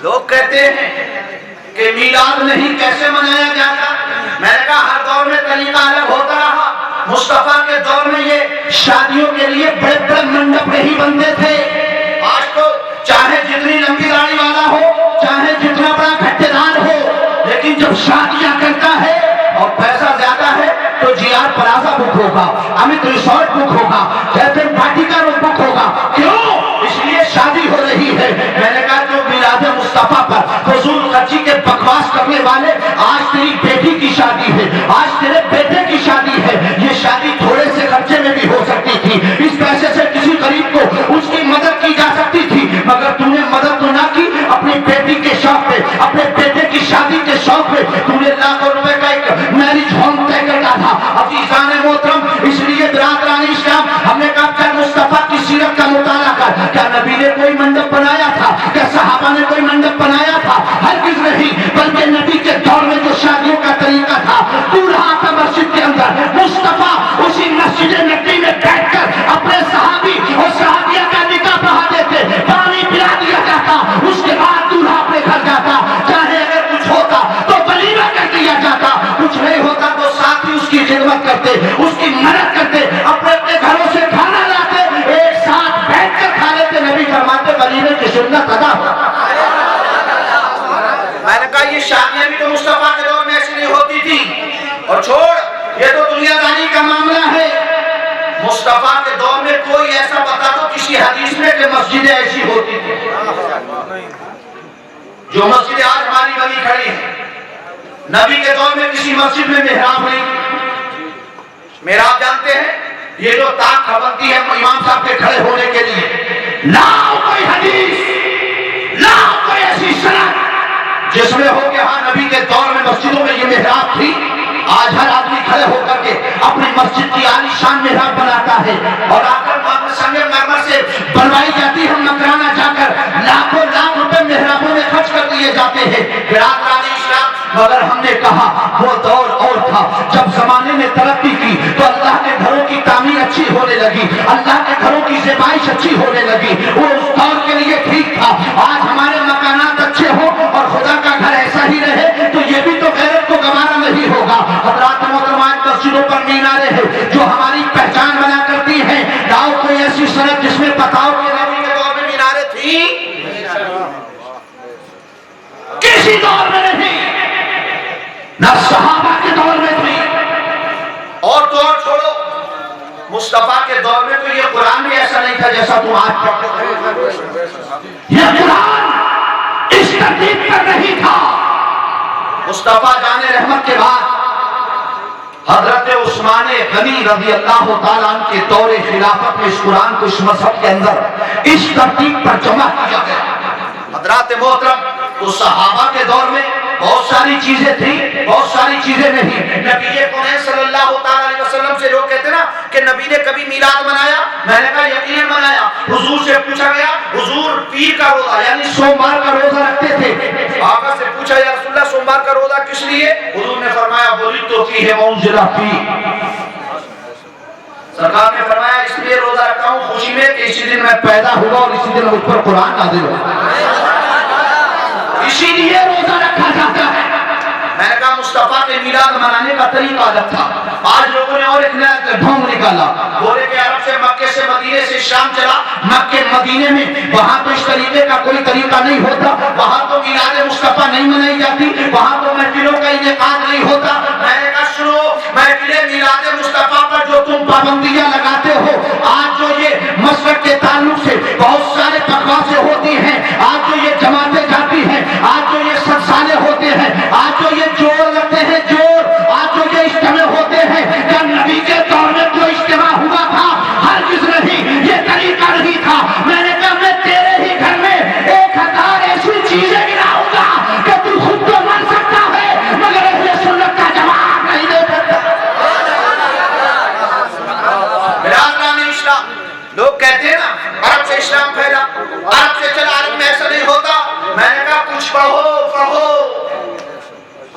لوگ کہتے ہیں کہ میلاد نہیں کیسے منایا جاتا. میں نے کہا ہر دور میں طریقہ الگ ہوتا رہا. مصطفیٰ کے دور میں یہ شادیوں کے لیے بڑے بڑے منڈپ نہیں بنتے تھے. آج تو چاہے جتنی لمبی داڑھی والا ہو, چاہے جتنا بڑا گھٹے دار ہو, لیکن جب شادیاں کرتا ہے اور پیسہ زیادہ ہے تو جی آر پلازا بک ہوگا, امت ریسورٹ بک ہوگا, کیفن پارٹی کا بک ہوگا. کیوں؟ اس لیے شادی ہو رہی ہے. میں نے کہا جو میلاد مصطفیٰ پر فضول خرچی کے بکواس کرنے والے, آج تیری بیٹی کی شادی ہے, آج تیرے بیٹے کی شادی ہے. یہ شادی تھوڑے سے خرچے میں بھی ہو سکتی تھی. اس پیسے سے کسی غریب کو اس کی مدد کی جا سکتی تھی, مگر تم نے مدد تو نہ کی. اپنی بیٹی کے شوق پہ, اپنے بیٹے کی شادی کے شوق پہ تم نے لاکھوں روپے کا ایک میرج ہوم طے کر ڈالا. عزیزان محترم, اس لیے برادران اسلام ہم نے کہا کیا مصطفیٰ کی سیرت کا مطالعہ کر. کیا نبی نے کوئی منڈپ بنایا تھا؟ کیا صحابہ نے کوئی منڈپ بنایا تھا؟ ہرگز نہیں. بلکہ نبی کے دور میں جو شادیوں کا طریقہ تھا, دولہا تھا مسجد کے اندر, مصطفیٰ اسی مسجد نبی میں بیٹھ کر اپنے صحابی اور صحابیہ کا نکاح پڑھا دیتے, پانی پلا دیا جاتا, اس کے بعد دولہا اپنے گھر جاتا. چاہے اگر کچھ ہوتا تو ولیمہ کر دیا جاتا, کچھ نہیں ہوتا تو ساتھ ہی اس کی خدمت کرتے, اس کی مدد کرتے, اپنے اپنے گھروں سے کھانا لاتے, ایک ساتھ بیٹھ کر کھا لیتے. نبی فرماتے ولیمے کی سنت ادا ہو. میں نے کہا یہ شادیاں بھی تو مصطفیٰ کے دور میں ایسی نہیں ہوتی تھی. اور چھوڑ, یہ تو دنیا داری کا معاملہ ہے. مصطفیٰ کے دور میں کوئی ایسا بتا دو کسی حدیث میں کہ مسجدیں ایسی ہوتی تھی جو مسجدیں آج ہماری بنی کھڑی ہیں. نبی کے دور میں کسی مسجد میں محراب نہیں. محراب جانتے ہیں, یہ جو طاق بنتی ہے امام صاحب کے کھڑے ہونے کے لیے. لاؤ کوئی حدیث, لاؤ کوئی ایسی سند جس میں ہو کہ ہاں نبی کے دور میں مسجدوں میں یہ محراب تھی. آج ہر آدمی کھڑے ہو کر کے اپنی مسجد کی عالی شان محراب بناتا ہے, اور آ کر سنگ مرمر سے بنوائی جاتی ہے مکرانہ جا کر. لاکھوں لاکھ روپے محرابوں میں خرچ کر دیے جاتے ہیں. برادران اسلام, مگر ہم نے کہا وہ دور اور تھا جب زمانے نے ترقی کی تو اللہ کے گھروں کی تعمیر اچھی ہونے لگی, اللہ کے گھروں کی زیبائش اچھی ہونے لگی. وہ اس دور کے لیے ٹھیک تھا. آج ہمارے مکانات اچھے ہوں اور خدا کا گھر ایسا ہی رہے تو یہ بھی تو غیرت کو گوارا نہیں ہوگا. حضرات محترمات, مسجدوں پر میناریں ہیں جو ہماری پہچان بنا کرتی ہیں. لاؤ کوئی ایسی سند جس میں بتاؤ کہ نبی کے دور میں میناریں تھی. کسی دور میں نہیں, نہ صحابہ کے دور میں تھی. اور تو اور چھوڑو, مصطفیٰ کے دور میں تو یہ قرآن بھی ایسا نہیں تھا جیسا تم آج پڑھتے ہو. یہ قرآن اس ترتیب پر نہیں تھا. مصطفیٰ جان رحمت کے بعد حضرت عثمان غنی رضی اللہ تعالیٰ عنہ کے دور خلافت میں اس قرآن کو اس مذہب کے اندر اس ترتیب پر جمع کیا گیا. حضرات محترم, تو صحابہ کے دور میں بہت ساری چیزیں تھیں, بہت ساری چیزیں نہیں. نبی کونین صلی اللہ تعالیٰ علیہ وسلم سے لوگ کہتے نا کہ نبی نے کبھی میلاد منایا. میں نے کہا یقیناً منایا. حضور سے پوچھا گیا, حضور پیر کا روزہ یعنی سوموار کا روزہ رکھتے تھے. آقا سے پوچھا یا رسول اللہ سوموار کا روزہ کس لیے؟ حضور نے فرمایا ولدت فیہ وانزل فیہ. سرکار نے فرمایا اس لیے روزہ رکھتا ہوں خوشی میں کہ اسی دن میں پیدا ہوا اور اسی دن مجھ پر قرآن نازل ہوا, اسی لیے روزہ رکھا جاتا ہے. میں نے کہا مصطفیٰ کے میلاد منانے کا طریقہ الگ تھا. آج لوگوں نے اور ایک نیا ڈھونگ نکالا. بولے کہ عرب سے مکے سے مدینے سے شام چلا, مکے مدینے میں وہاں تو اس طریقے کا کوئی طریقہ نہیں ہوتا, وہاں تو میلاد مصطفیٰ نہیں منائی جاتی, وہاں تو محفلوں کا انعقاد نہیں ہوتا. میں نے کہا سنو, محفل میلاد مصطفیٰ پر جو تم پابندیاں لگاتے ہو, آج جو یہ مسجد کے تعلق سے بہت سارے بکواسیں ہوتی ہیں, آج جو یہ جماعتیں جاتی ہیں, آج جو یہ سلسلے ہوتے ہیں, آج جو یہ جوڑ لگتے ہیں جوڑ, آج جو یہ اجتماع ہوتے ہیں, کیا نبی کے دور میں کوئی اجتماع ہوا تھا؟ ہرگز نہیں. یہ طریقہ نہیں تھا. میں نے کہا میں تیرے ہی گھر میں 1000 ایسی چیزیں گراؤں گا کہ تو خود تو مان سکتا ہے مگر اہل سنت کا جواب نہیں دے سکتا. برادران اسلام, لوگ کہتے ہیں نا عرب سے اسلام پھیلا, عرب سے چلا, عرب میں ایسا نہیں ہوتا. میں نے کہا کچھ پڑھو,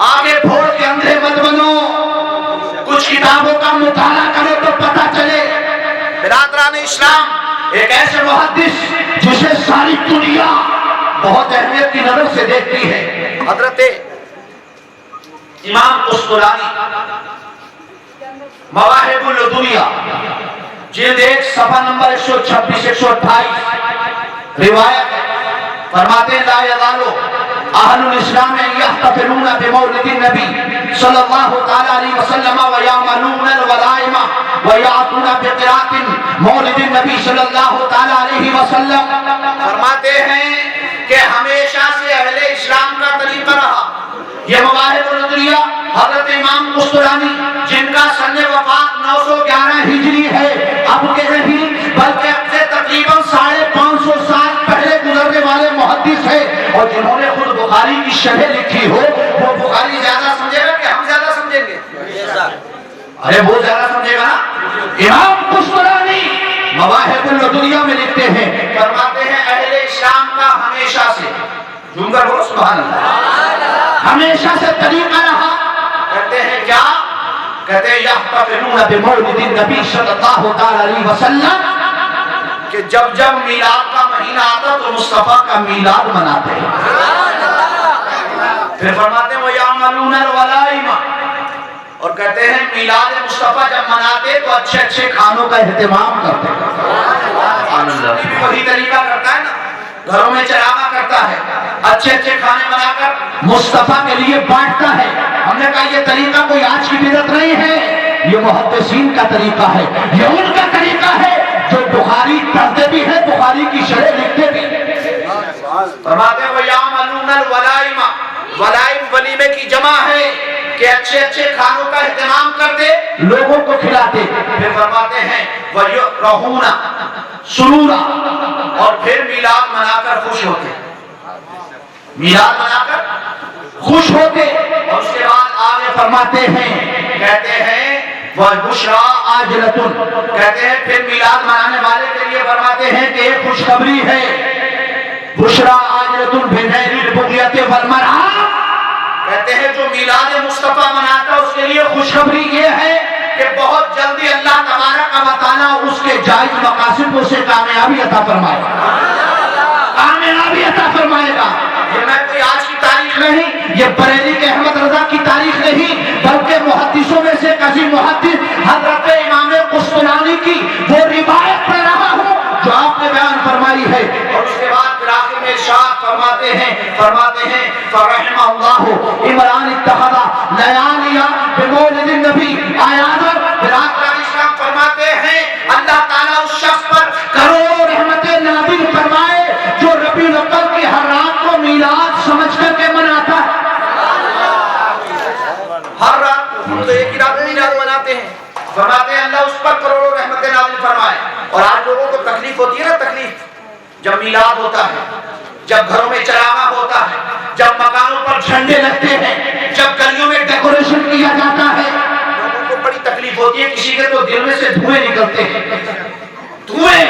آگے پھوڑ کے اندھے مت بنو, کچھ کتابوں کا مطالعہ کرو تو پتہ چلے. برادران اسلام, ایک ایسے محدث جسے ساری دنیا بہت اہمیت کی نظر سے دیکھتی ہے۔ حضرت امام قسطلانی مواہب الدنیا جلد 1 صفحہ نمبر 126 128 روایت ہے، فرماتے ہیں لا یزالو اہل الاسلام یحتفلون بمولد النبی صلی اللہ تعالی علیہ وسلم ویعملون الولائم ویعطون بقراءۃ مولد النبی صلی اللہ تعالی علیہ وسلم۔ فرماتے ہیں کہ ہمیشہ سے اہل اسلام کا طریقہ رہا، یہ مواہب الدنیا حضرت امام قسطلانی جن کا سن وفات 911 ہجری ہے، اب کے نہیں بلکہ اب سے تقریباً 550 سال پہلے گزرنے والے محدث ہے، اور جنہوں نے خود بخاری کی شرح لکھی ہو وہ بخاری زیادہ سمجھے گا کہ ہم زیادہ سمجھیں گے؟ ارے وہ زیادہ سمجھے گا نا۔ امام قسطلانی مواہب الدنیا میں لکھتے ہیں، فرماتے ہیں اہل اسلام کا ہمیشہ سے، جھوم کر بولو سبحان اللہ، ہمیشہ سے طریقہ رہا، کہتے ہیں کیا؟ کہتے ہیں یحتفلون بمولد النبی صلی اللہ تعالی علیہ وسلم، کہ جب جب میلاد کا مہینہ آتا تو مصطفیٰ کا میلاد مناتے ہیں۔ پھر فرماتے ہیں وَيَعْمَلُونَ الْوَلَائِمَ، اور کہتے ہیں میلاد مصطفیٰ جب مناتے تو اچھے اچھے کھانوں کا اہتمام کرتے ہیں۔ وہی طریقہ کرتا ہے نا، گھروں میں چراغا کرتا ہے، اچھے اچھے کھانے بنا کر مصطفیٰ کے لیے بانٹتا ہے۔ ہم نے کہا یہ طریقہ کوئی آج کی بدعت نہیں ہے، یہ محدثین کا طریقہ ہے، یہ ان کا طریقہ ہے جو بخاری پڑھتے بھی ہیں، بخاری کی شرح لکھتے بھی۔ فرماتے ہیں وَيَعْمَلُونَ الْوَلَائِمَ، ولائم ولیمے کی جمع ہے کہ اچھے اچھے کھانوں کا اہتمام کرتے، لوگوں کو کھلاتے۔ پھر فرماتے ہیں وَيُرَحُونَ سُرُورًا، اور پھر میلاد منا کر خوش ہوتے، میلاد منا کر خوش ہوتے۔ اور اس کے بعد آگے فرماتے ہیں، کہتے ہیں وَبُشْرَىٰ عَاجِلَةٌ، کہتے ہیں پھر میلاد منانے والے کے لیے فرماتے ہیں کہ ایک خوشخبری ہے، بُشْرَىٰ عَاجِلَةٌ بِغَيْرِ الْبُغْيَةِ وَالْمَرْعَىٰ، کہتے ہیں جو میلاد مصطفیٰ مناتا اس کے لیے خوشخبری یہ ہے کہ بہت جلدی اللہ تبارک و تعالیٰ اس کے جائز مقاصد کو سے کامیابی عطا فرمائے گا، کامیابی عطا فرمائے گا۔ یہ میں کوئی آج کی تاریخ نہیں، یہ بریلی کے احمد رضا کی تاریخ نہیں، بلکہ محدثوں میں سے کسی محدث حضرت امام قسطلانی کی وہ روایت پڑھ رہا ہوں جو آپ نے بیان فرمائی ہے۔ اور اس کے بعد پھر آخر میں ارشاد فرماتے ہیں فَرَحِمَ اللَّهُ عِمْرَانِ اتَّخَذَ لَيَالِيَ بِمَوْلِدِ النَّبِي آیات، پھر آقا علیہ السلام فرماتے ہیں اللہ تعالیٰ اس شخص پر کروڑوں رحمتیں نازل فرمائے جو ربیع الاول کی ہر رات کو میلاد سمجھ کر کے مناتا ہے۔ ہر رات ہم تو ایک ہی رات میں میلاد مناتے ہیں، فرماتے ہیں اللہ اس پر کروڑوں رحمتیں نازل فرمائے۔ اور آج لوگوں کو تکلیف ہوتی ہے نا، تکلیف جب میلاد ہوتا ہے، جب گھروں میں چراغا ہوتا ہے، جب مکانوں پر جھنڈے لگتے ہیں، جب گلیوں میں ڈیکوریشن کیا جاتا ہے، لوگوں کو بڑی تکلیف ہوتی ہے، کسی کے تو دل میں سے دھوئیں نکلتے ہیں، دھوئیں۔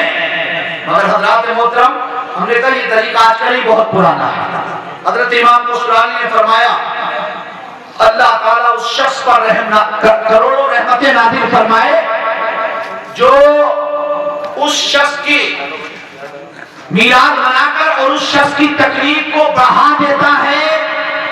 مگر حضرات محترم، ہم نے کہا یہ طریقہ آج کل ہی بہت پرانا ہے۔ حضرت امام قسطلانی نے فرمایا اللہ تعالیٰ اس شخص پر کروڑوں رحمتیں نازل فرمائے جو اس شخص کی میلاد منا کر اور اس شخص کی تکلیف کو بڑھا دیتا ہے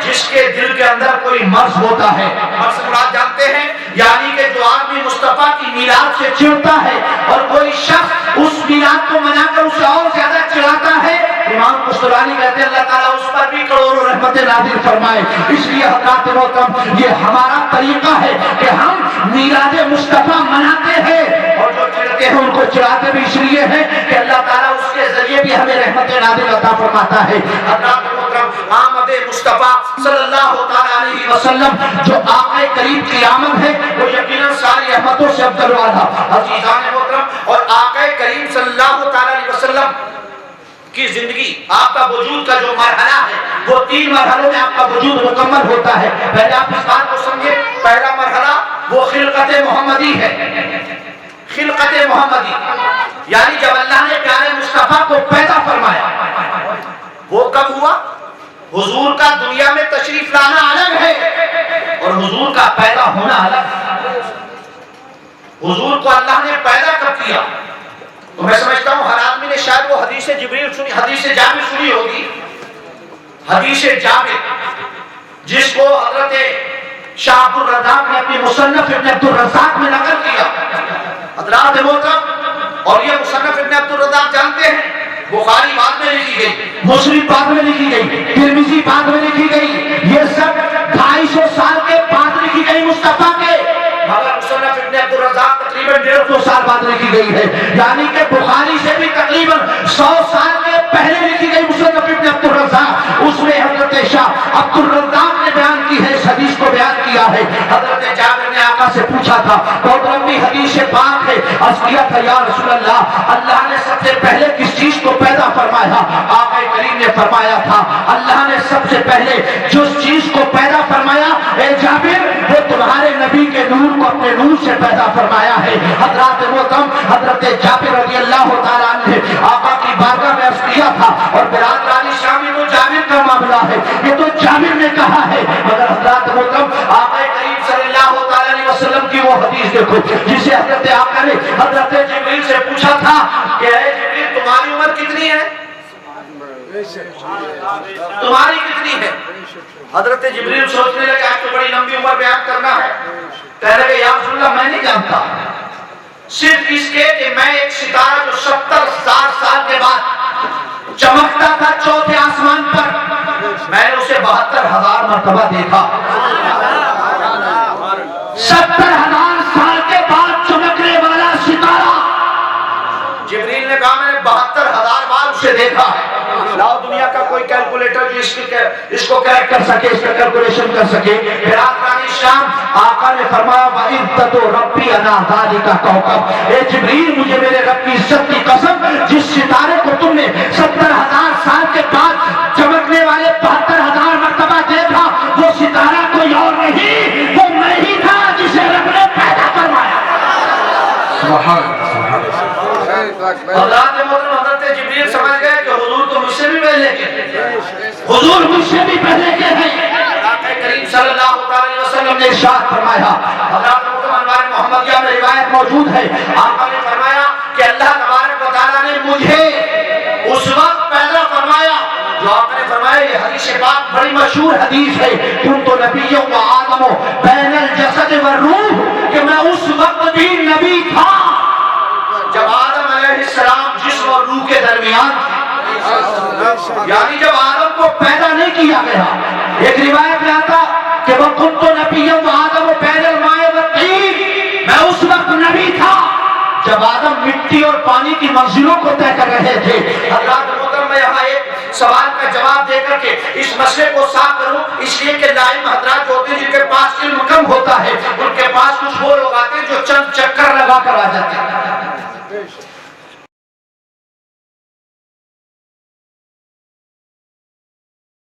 جس کے دل کے اندر کوئی مرض ہوتا ہے۔ مرض مراد جانتے ہیں، یعنی کہ جو آدمی مصطفیٰ کی میلاد سے چڑھتا ہے اور کوئی شخص اس میلاد کو منا کر اسے اور زیادہ چڑھاتا ہے، امام قسطلانی کہتے ہیں اللہ تعالیٰ اس پر بھی کروڑوں رحمتیں نازل فرمائے۔ اس لیے حضرات محترم یہ ہمارا طریقہ ہے کہ ہم میلاد مصطفیٰ مناتے ہیں، اور جو چڑھتے ہیں ان کو چڑھاتے بھی اس لیے ہیں کہ اللہ تعالیٰ اس کے ذریعے بھی ہمیں رحمتیں نازل عطا فرماتا ہے۔ حضرات محترم، آمد مصطفیٰ صلی اللہ تعالی علیہ وسلم جو آقا کریم کی آمد ہے وہ یقیناً ساری رحمتوں سے افضل والا۔ عزیزان محترم، اور آقا کریم صلی اللہ تعالی علیہ وسلم کی زندگی، آپ کا وجود کا جو مرحلہ ہے وہ 3 مرحلوں میں آپ کا وجود مکمل ہوتا ہے۔ پہلے آپ اس بات کو سمجھے، پہلا مرحلہ وہ خلقت محمدی ہے، خلقت محمدی، یعنی جب اللہ نے پیارے مصطفیٰ کو پیدا فرمایا، وہ کب ہوا؟ حضور کا دنیا میں تشریف لانا الگ ہے اور حضور کا پیدا ہونا الگ ہے۔ حضور کو اللہ نے پیدا کب کیا؟ تو میں سمجھتا ہوں ہر آدمی نے شاید وہ حدیث جبریل سنی، حدیث جابر سنی ہوگی حدیث جابر جس کو حضرت شاہ عبد الرزاق نے اپنی مصنف ابن عبد الرزاق میں نقل کیا. حضرات محترم، اور یہ مصنف ابن عبد الرزاق جانتے ہیں بخاری بعد میں لکھی گئی، مسلم بعد میں لکھی گئی، ترمذی بعد میں لکھی گئی، یہ سب 250 سال کے بعد لکھی گئی مصطفیٰ کے، مگر مصنف ابن عبد الرزاق تقریباً 150 سال بعد لکھی گئی ہے. یعنی کہ بخاری سے بھی تقریباً 100 سال کے پہلے لکھی گئی مصنف ابن عبد الرزاق. اس میں حضرت شاہ عبد الرزاق نے بیان کی ہے، اس حدیث کو بیان کیا ہے. حضرت جابر نے آقا سے پوچھا تھا، بہت لمبی حدیث پاک ہے، عرض کیا تھا یا رسول اللہ نے سب سے پہلے کس چیز کو پیدا فرمایا؟ آقا کریم نے فرمایا تھا اللہ نے سب سے پہلے جس چیز کو پیدا فرمایا اے جابر وہ تمہارے نبی کے نور کو اپنے نور سے پیدا فرمایا ہے. حضرات محترم، حضرت جابر رضی اللہ تعالیٰ عنہ نے آقا کی بارگاہ میں عرض کیا تھا، اور برادران شامی تو جابر کا معاملہ ہے، یہ تو جابر نے کہا ہے، مگر حضرات محترم آقا کریم صلی اللہ تعالیٰ علیہ وسلم کی وہ حدیث دیکھو جسے حضرت آقا نے حضرت جبریل سے پوچھا تھا کہ اے جبریل تمہاری عمر کتنی ہے؟ تمہاری کتنی ہے؟ حضرت جبریل سوچنے لگے آپ تو بڑی لمبی عمر بیان کرنا ہے. کہہ رہے یا رسول اللہ میں نہیں جانتا، صرف اس کے کہ میں ایک ستارہ جو 70,000 سال کے بعد چمکتا تھا چوتھے آسمان پر، میں نے اسے 72,000 مرتبہ دیکھا. 70,000 سال کے بعد چمکنے والا ستارہ. جبریل نے کہا میں نے 72,000 بار اسے دیکھا ہے. لاؤ دنیا کا کوئی کیلکولیٹر جو اس کو کریکٹ کر سکے، اس کا کیلکولیشن کر سکے. برادران شام آقا نے فرمایا وَعِزَّتُ رَبِّي عَلَىٰ ذَلِكَ كَوْكَبٌ، اے جبریل مجھے میرے رب کی عزت کی قسم، جس ستارے کو تم نے 70,000 سال کے بعد چمکنے والے 72,000 مرتبہ دیکھا، وہ ستارہ کوئی اور نہیں، وہ میں ہی تھا جسے رب نے پیدا فرمایا. حضرات محترم حضرت جبریل سمجھ گئے کہ حضور تو مجھ سے بھی پہلے کے، حضور مجھ سے بھی پہلے کے ہیں. آقا کریم صلی اللہ علیہ وسلم نے ارشاد فرمایا، حضرات محترم انوار محمدیہ میں روایت موجود ہے، آقا نے فرمایا کہ اللہ تبارک و تعالیٰ نے مجھے اس وقت پیدا فرمایا جو آپ نے فرمایا. یہ حدیث پاک بڑی مشہور حدیث ہے، کنت نبی و آدم بین الجسد والروح، کہ میں اس وقت بھی نبی تھا جب آدم علیہ السلام جسم اور روح کے درمیان تھے، یعنی جب آدم کو پیدا نہیں کیا گیا. ایک روایت میں آتا کہ وہ کنت نبی و آدم بین الماء والطین، میں اس وقت نبی تھا جب آدم مٹی اور پانی کی منزلوں کو طے کر رہے تھے. حضرات محترم میں یہاں ایک سوال کا جواب دے کر کے اس مسئلے کو صاف کروں، اس لیے کہ لائم حضرات جو ہوتے ہیں جن کے پاس علم کم ہوتا ہے، ان کے پاس کچھ وہ لوگ آتے ہیں جو چند چکر لگا کر آ جاتے ہیں.